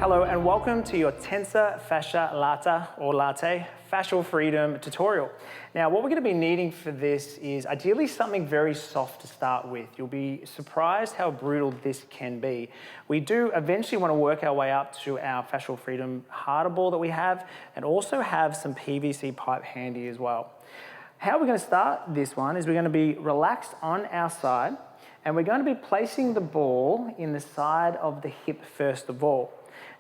Hello and welcome to your Tensor Fasciae Latae or Latte fascial freedom tutorial. Now what we're going to be needing for this is ideally something very soft to start with. You'll be surprised how brutal this can be. We do eventually want to work our way up to our fascial freedom harder ball that we have and also have some PVC pipe handy as well. How we're going to start this one is we're going to be relaxed on our side and we're going to be placing the ball in the side of the hip first of all.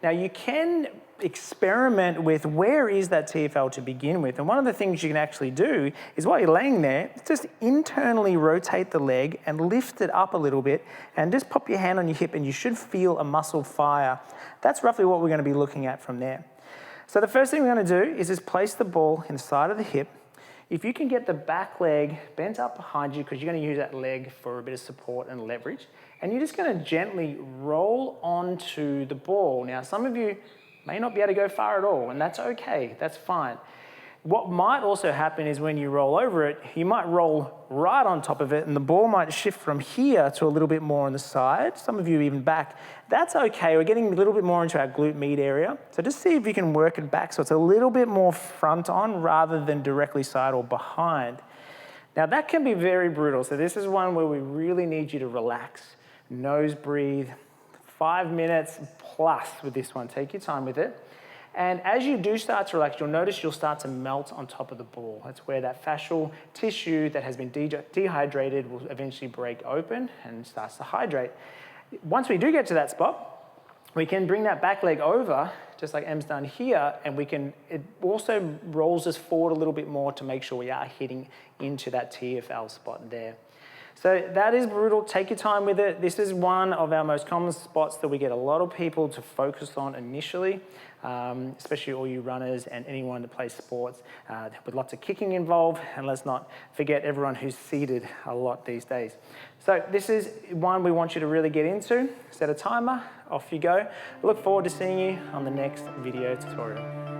Now you can experiment with where is that TFL to begin with, and one of the things you can actually do is while you're laying there, just internally rotate the leg and lift it up a little bit and just pop your hand on your hip and you should feel a muscle fire. That's roughly what we're going to be looking at from there. So the first thing we're going to do is just place the ball in the side of the hip. If you can get the back leg bent up behind you because you're going to use that leg for a bit of support and leverage, and you're just going to gently roll onto the ball. Now, some of you may not be able to go far at all, and that's okay, that's fine. What might also happen is when you roll over it, you might roll right on top of it and the ball might shift from here to a little bit more on the side, some of you even back. That's okay, we're getting a little bit more into our glute med area. So just see if you can work it back so it's a little bit more front on rather than directly side or behind. Now that can be very brutal. So this is one where we really need you to relax, nose breathe, 5 minutes plus with this one. Take your time with it. And as you do start to relax, you'll notice you'll start to melt on top of the ball. That's where that fascial tissue that has been dehydrated will eventually break open and starts to hydrate. Once we do get to that spot, we can bring that back leg over, just like Em's done here, and it also rolls us forward a little bit more to make sure we are hitting into that TFL spot there. So that is brutal, take your time with it. This is one of our most common spots that we get a lot of people to focus on initially, especially all you runners and anyone that plays sports with lots of kicking involved, and let's not forget everyone who's seated a lot these days. So this is one we want you to really get into. Set a timer, off you go. Look forward to seeing you on the next video tutorial.